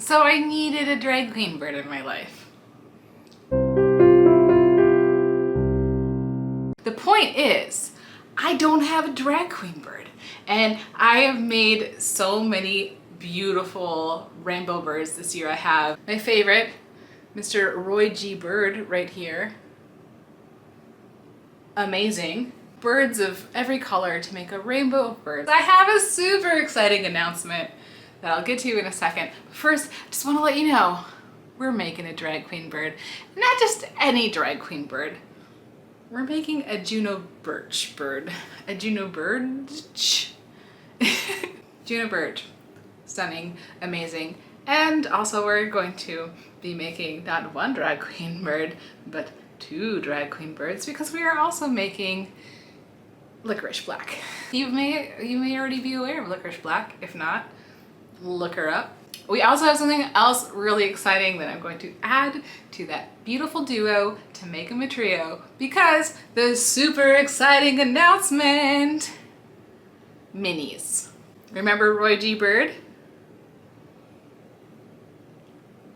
So I needed a drag queen bird in my life. The point is, I don't have a drag queen bird, and I have made so many beautiful rainbow birds this year. I have my favorite, Mr. Roy G. Bird right here. Amazing. Birds of every color to make a rainbow of birds. I have a super exciting announcement that I'll get to in a second. But first, I just want to let you know, we're making a drag queen bird. Not just any drag queen bird. We're making a Juno Birch bird. A Juno Birch? Juno Birch. Stunning, amazing. And also we're going to be making not one drag queen bird, but 2 drag queen birds, because we are also making Liquorice Black. You may already be aware of Liquorice Black. If not, look her up. We also have something else really exciting that I'm going to add to that beautiful duo to make them a trio, because the super exciting announcement, MINIS. Remember Roy G. Bird?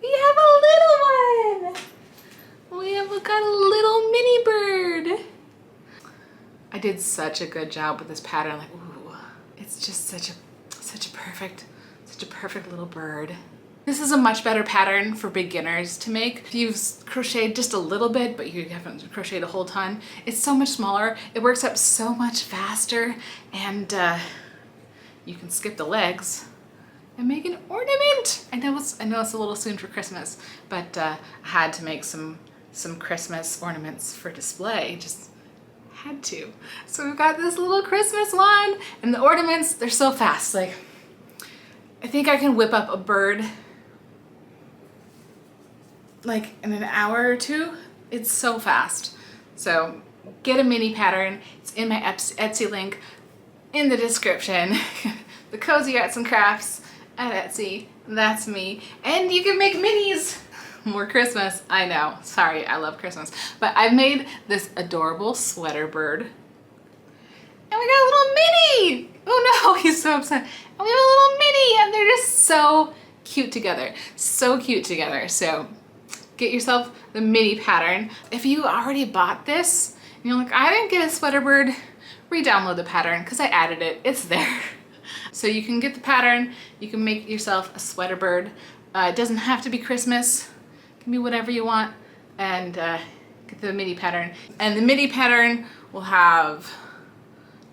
We have a little one! We got a little mini bird. I did such a good job with this pattern. Like, ooh, it's just such a perfect little bird. This is a much better pattern for beginners to make. If you've crocheted just a little bit, but you haven't crocheted a whole ton, it's so much smaller. It works up so much faster, and you can skip the legs and make an ornament. I know it's a little soon for Christmas, but I had to make some Christmas ornaments for display. Just had to. So we've got this little Christmas one, and the ornaments, they're so fast. Like, I think I can whip up a bird like in an hour or 2. It's so fast. So get a mini pattern. It's in my Etsy link in the description. The Cozy Arts and Crafts at Etsy. That's me. And you can make minis. More Christmas, I know. Sorry, I love Christmas. But I've made this adorable sweater bird. And we got a little mini! Oh no, he's so upset. And we have a little mini, and they're just so cute together. So cute together. So get yourself the mini pattern. If you already bought this, and you're like, I didn't get a sweater bird, re-download the pattern, because I added it. It's there. So you can get the pattern, you can make yourself a sweater bird. It doesn't have to be Christmas. It can be whatever you want. And get the mini pattern. And the mini pattern will have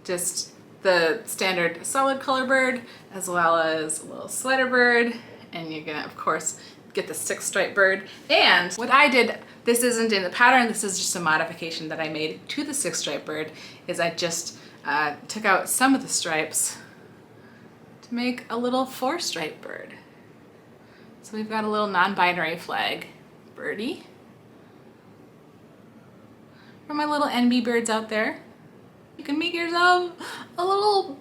just the standard solid color bird, as well as a little sweater bird, and you're gonna, of course, get the 6-stripe bird. And what I did, this isn't in the pattern, this is just a modification that I made to the 6-stripe bird, is I just took out some of the stripes to make a little 4-stripe bird. So we've got a little non-binary flag birdie. For my little NB birds out there, you can make yourself a little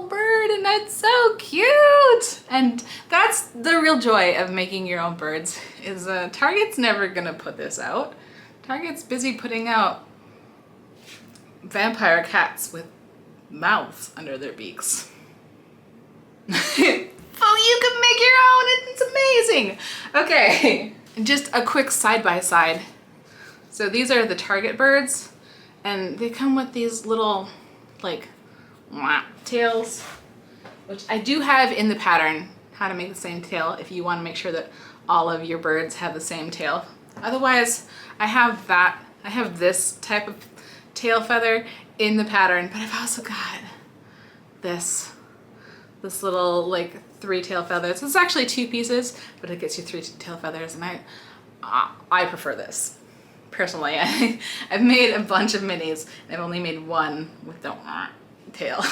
bird, and that's so cute. And that's the real joy of making your own birds, is Target's never gonna put this out. Target's busy putting out vampire cats with mouths under their beaks. Oh, you can make your own, it's amazing. Okay, and just a quick side-by-side. So these are the Target birds, and they come with these little, like, tails, which I do have in the pattern, how to make the same tail, if you want to make sure that all of your birds have the same tail. Otherwise, I have this type of tail feather in the pattern, but I've also got this little, like, 3 tail feathers. It's actually 2 pieces, but it gets you 3 tail feathers, and I prefer this. Personally, I've made a bunch of minis, and I've only made one with the tail.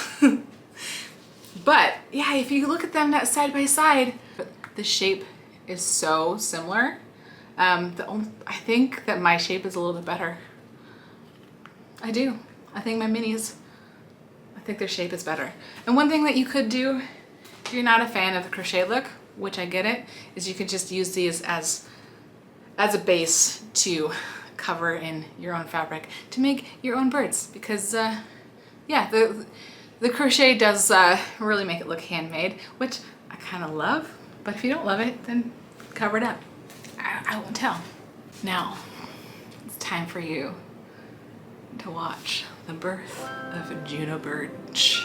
But yeah, if you look at them side by side, the shape is so similar. I think that my shape is a little bit better. I do. I think my minis, I think their shape is better. And one thing that you could do, if you're not a fan of the crochet look, which I get it, is you could just use these as a base to cover in your own fabric to make your own birds, because yeah, the crochet does really make it look handmade, which I kind of love. But if you don't love it, then cover it up. I won't tell. Now, it's time for you to watch the birth of Juno Birch.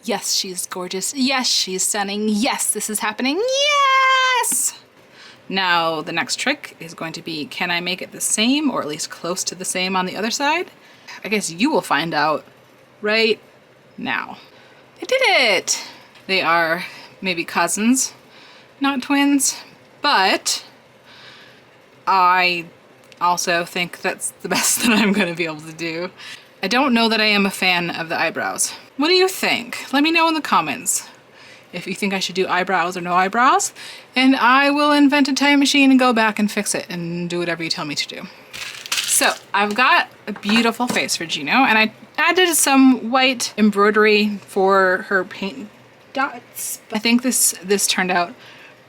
Yes, she's gorgeous. Yes, she's stunning. Yes, this is happening. Yes! Now, the next trick is going to be, can I make it the same, or at least close to the same on the other side? I guess you will find out right now. I did it! They are maybe cousins, not twins, but I also think that's the best that I'm going to be able to do. I don't know that I am a fan of the eyebrows. What do you think? Let me know in the comments if you think I should do eyebrows or no eyebrows, and I will invent a time machine and go back and fix it and do whatever you tell me to do. So I've got a beautiful face for Juno, and I added some white embroidery for her paint dots. I think this turned out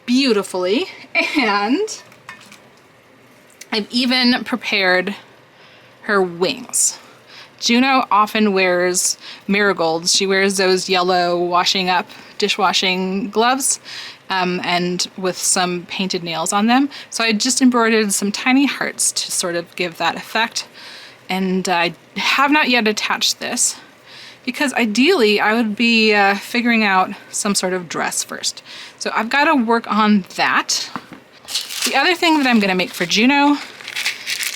beautifully, and I've even prepared her wings. Juno often wears marigolds. She wears those yellow washing up dishwashing gloves and with some painted nails on them. So I just embroidered some tiny hearts to sort of give that effect. And I have not yet attached this because ideally I would be figuring out some sort of dress first. So I've got to work on that. The other thing that I'm going to make for Juno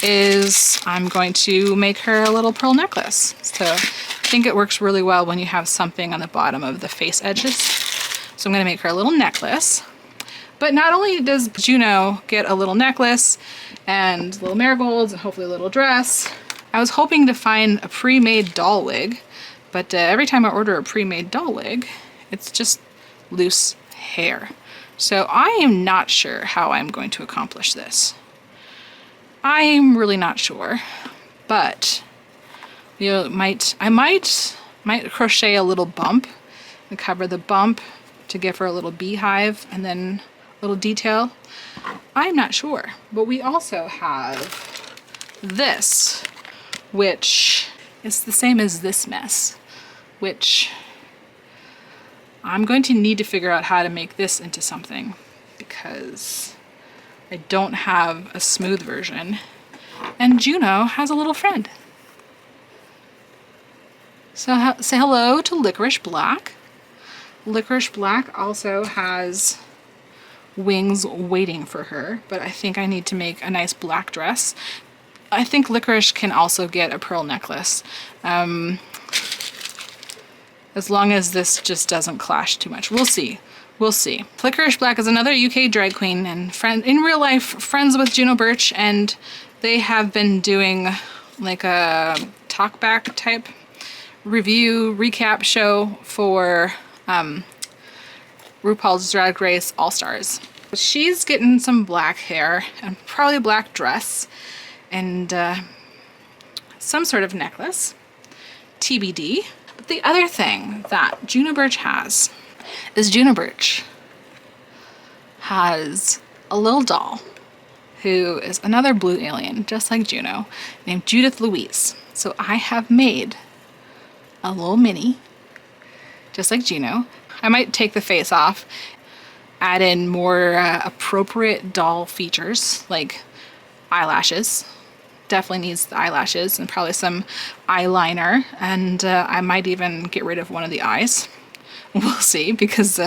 is I'm going to make her a little pearl necklace. So I think it works really well when you have something on the bottom of the face edges. So I'm going to make her a little necklace. But not only does Juno get a little necklace and little marigolds and hopefully a little dress, I was hoping to find a pre-made doll wig, but every time I order a pre-made doll wig, it's just loose hair. So I am not sure how I'm going to accomplish this. I'm really not sure, but you know, I might crochet a little bump and cover the bump to give her a little beehive and then a little detail. I'm not sure, but we also have this, which is the same as this mess, which I'm going to need to figure out how to make this into something because I don't have a smooth version, and Juno has a little friend. So say hello to Liquorice Black. Liquorice Black also has wings waiting for her, but I think I need to make a nice black dress. I think Liquorice can also get a pearl necklace, as long as this just doesn't clash too much. We'll see. We'll see. Liquorice Black is another UK drag queen and in real life friends with Juno Birch, and they have been doing like a talkback type review recap show for RuPaul's Drag Race All Stars. She's getting some black hair and probably a black dress and some sort of necklace, TBD. But the other thing that Juno Birch has is Juno Birch has a little doll who is another blue alien, just like Juno, named Judith Louise. So I have made a little mini, just like Juno. I might take the face off, add in more appropriate doll features, like eyelashes. Definitely needs the eyelashes and probably some eyeliner, and I might even get rid of one of the eyes. We'll see, because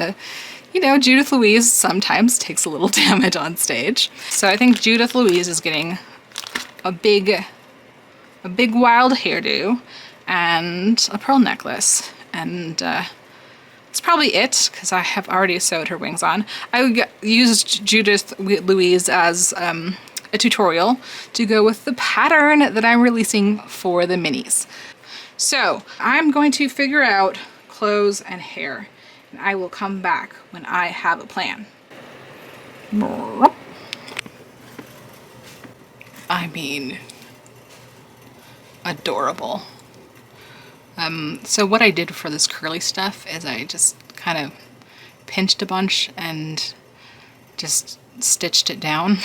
you know, Judith Louise sometimes takes a little damage on stage. So I think Judith Louise is getting a big wild hairdo and a pearl necklace. And that's probably it, because I have already sewed her wings on. I used Judith Louise as a tutorial to go with the pattern that I'm releasing for the minis. So I'm going to figure out clothes and hair, and I will come back when I have a plan. I mean, adorable. So what I did for this curly stuff is I just kind of pinched a bunch and just stitched it down.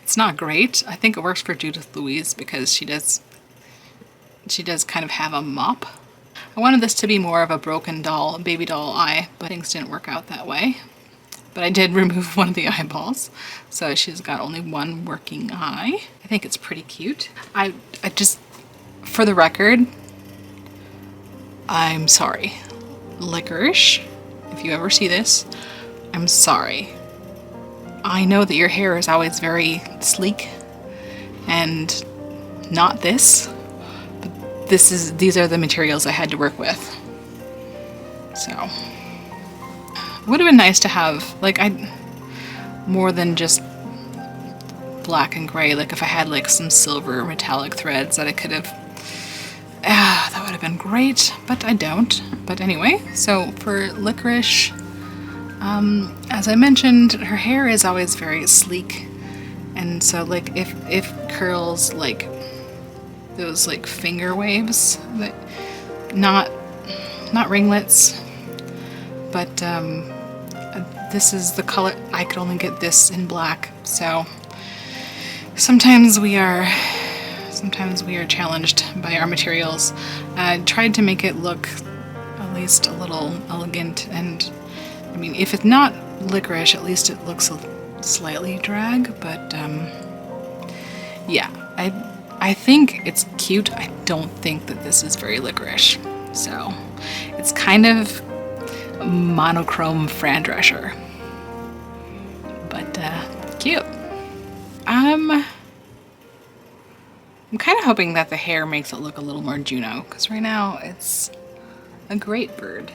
It's not great. I think it works for Judith Louise because she does kind of have a mop. I wanted this to be more of a broken doll, baby doll eye, but things didn't work out that way. But I did remove one of the eyeballs, so she's got only one working eye. I think it's pretty cute. I just, for the record, I'm sorry. Liquorice, if you ever see this, I'm sorry. I know that your hair is always very sleek and not this, but these are the materials I had to work with. So it would have been nice to have like more than just black and gray. Like if I had like some silver metallic threads that I could have, that would have been great, but I don't. But anyway, so for Liquorice, as I mentioned, her hair is always very sleek, and so like if curls like those like finger waves, that not ringlets, but this is the color. I could only get this in black, so sometimes we are challenged by our materials. I tried to make it look at least a little elegant, and I mean, if it's not Liquorice, at least it looks slightly drag, but yeah, I think it's cute. I don't think that this is very Liquorice. So it's kind of a monochrome Fran Drescher, but cute. I'm kind of hoping that the hair makes it look a little more Juno, because right now it's a great bird,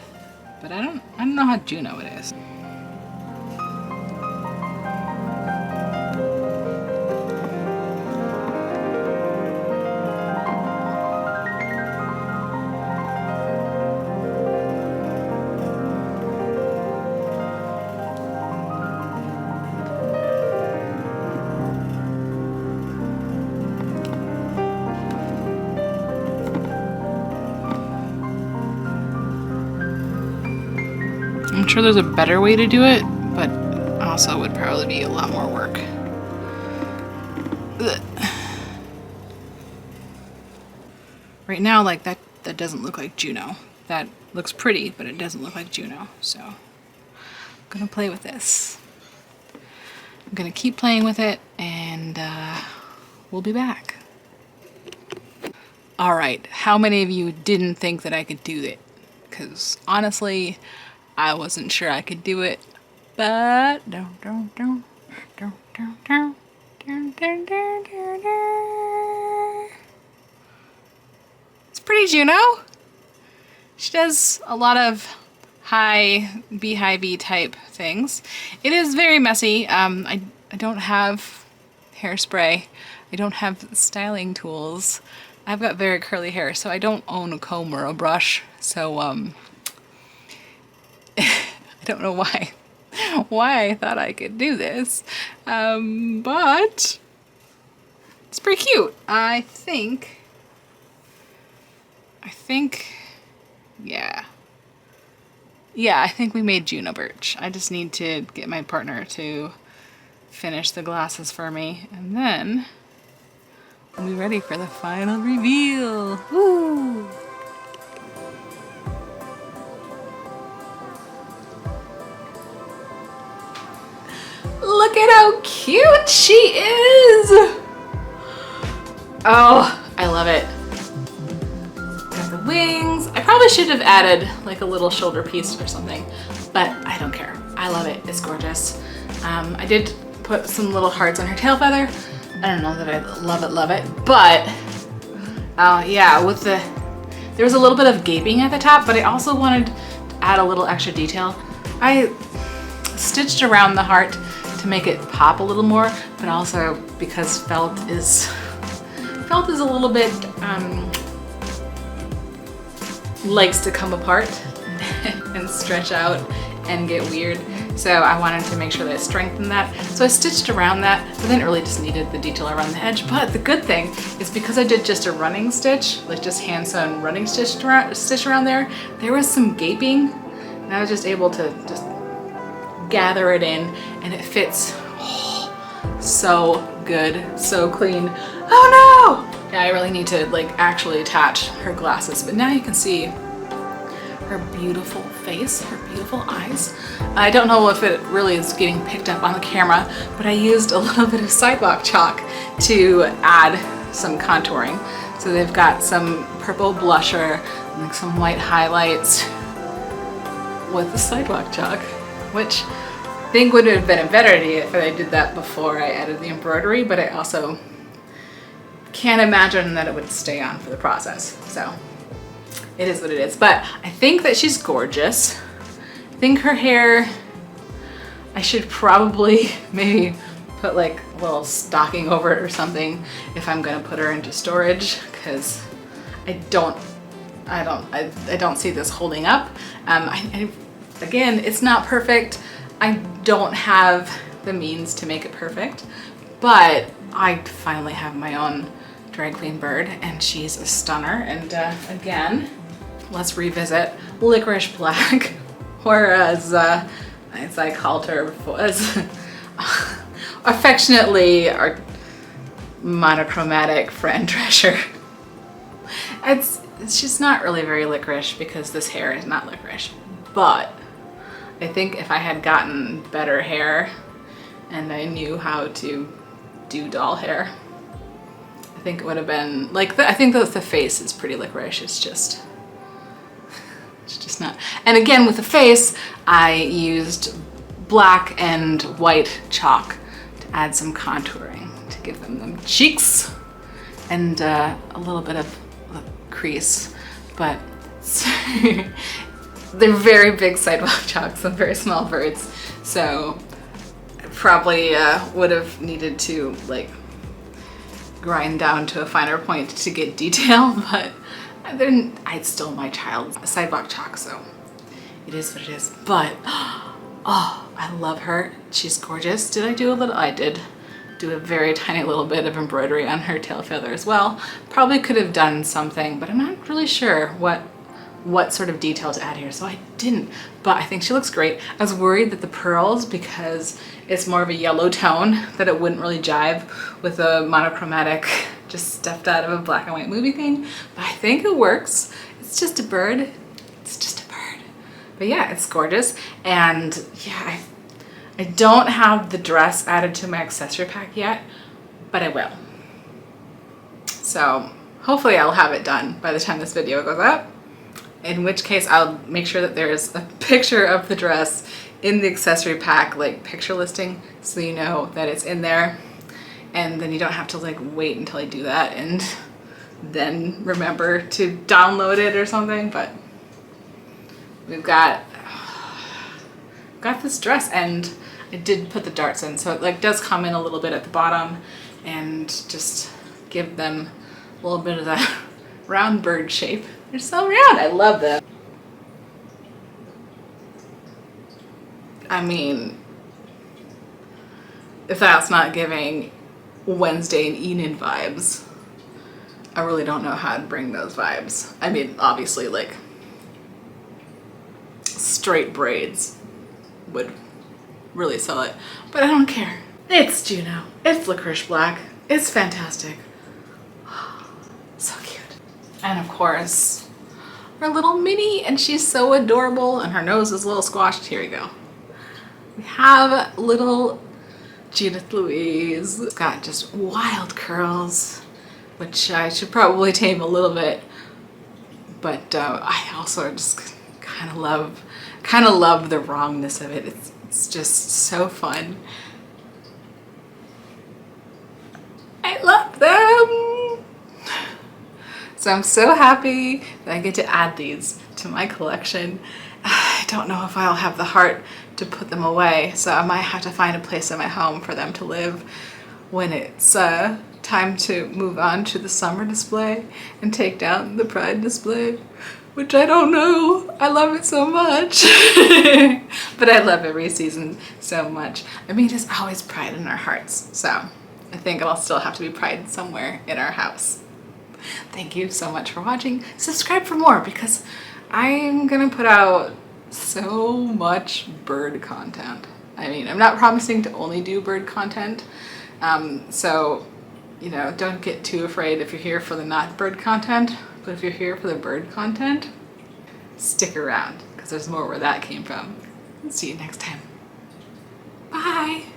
but I don't know how Juno it is. I'm sure there's a better way to do it, but also would probably be a lot more work. Ugh. Right now, like that doesn't look like Juno. That looks pretty, but it doesn't look like Juno. So I'm gonna play with this. I'm gonna keep playing with it, and we'll be back. All right, how many of you didn't think that I could do it? Because honestly, I wasn't sure I could do it, but it's pretty Juno. She does a lot of high beehive-y type things. It is very messy. I don't have hairspray. I don't have styling tools. I've got very curly hair, so I don't own a comb or a brush. So I don't know why I thought I could do this, but it's pretty cute. I think, yeah, I think we made Juno Birch. I just need to get my partner to finish the glasses for me, and then we'll be ready for the final reveal. Woo! Look at how cute she is! Oh, I love it. Got the wings. I probably should have added like a little shoulder piece or something, but I don't care. I love it. It's gorgeous. I did put some little hearts on her tail feather. I don't know that I love it, but yeah, there was a little bit of gaping at the top, but I also wanted to add a little extra detail. I stitched around the heart to make it pop a little more, but also because felt is a little bit likes to come apart and stretch out and get weird. So I wanted to make sure that I strengthened that. So I stitched around that, but then it really just needed the detail around the edge. But the good thing is because I did just a running stitch, like just hand sewn running stitch around there, there was some gaping, and I was just able to just gather it in, and it fits so good, so clean. Oh no! Yeah, I really need to like actually attach her glasses, but now you can see her beautiful face, her beautiful eyes. I don't know if it really is getting picked up on the camera, but I used a little bit of sidewalk chalk to add some contouring. So they've got some purple blusher and like some white highlights with the sidewalk chalk, which I think would have been a better idea if I did that before I added the embroidery, but I also can't imagine that it would stay on for the process. So it is what it is, but I think that she's gorgeous. I think her hair, I should probably maybe put like a little stocking over it or something if I'm gonna put her into storage, because I don't see this holding up. Again, it's not perfect. I don't have the means to make it perfect, but I finally have my own drag queen bird, and she's a stunner. And again, let's revisit Liquorice Black, or as I called her before, as affectionately our monochromatic friend Treasure. She's not really very licorice because this hair is not licorice, but I think if I had gotten better hair and I knew how to do doll hair, I think it would have been like I think that the face is pretty licorice. It's just not. And again, with the face, I used black and white chalk to add some contouring to give them cheeks and a little bit of a crease, but they're very big sidewalk chalks and very small birds, so I probably would have needed to like grind down to a finer point to get detail, but I'd still my child's sidewalk chalk, so it is what it is. But oh, I love her. She's gorgeous. Did I do a little? I did do a very tiny little bit of embroidery on her tail feather as well. Probably could have done something, but I'm not really sure what sort of detail to add here, so I didn't, but I think she looks great. I was worried that the pearls, because it's more of a yellow tone, that it wouldn't really jive with a monochromatic, just stuffed out of a black and white movie thing, but I think it works. It's just a bird. It's just a bird. But yeah, it's gorgeous, and yeah, I don't have the dress added to my accessory pack yet, but I will. So hopefully I'll have it done by the time this video goes up. In which case I'll make sure that there's a picture of the dress in the accessory pack, like picture listing, so you know that it's in there, and then you don't have to like wait until I do that and then remember to download it or something. But we've got this dress, and I did put the darts in, so it like does come in a little bit at the bottom and just give them a little bit of that round bird shape. They're so round. I love them. I mean, if that's not giving Wednesday and Enid vibes, I really don't know how to bring those vibes. I mean, obviously, like, straight braids would really sell it, but I don't care. It's Juno. It's Liquorice Black. It's fantastic. So cute. And of course, our little Minnie, and she's so adorable, and her nose is a little squashed. Here we go. We have little Judith Louise. It's got just wild curls, which I should probably tame a little bit, but I also just kind of love kind of love the wrongness of it. It's just so fun. I love them. So I'm so happy that I get to add these to my collection. I don't know if I'll have the heart to put them away, so I might have to find a place in my home for them to live when it's time to move on to the summer display and take down the Pride display, which I don't know. I love it so much. But I love every season so much. I mean, there's always Pride in our hearts, so I think it'll still have to be Pride somewhere in our house. Thank you so much for watching. Subscribe for more because I'm gonna put out so much bird content. I mean, I'm not promising to only do bird content, so you know, don't get too afraid if you're here for the not bird content, but if you're here for the bird content, stick around because there's more where that came from. See you next time. Bye.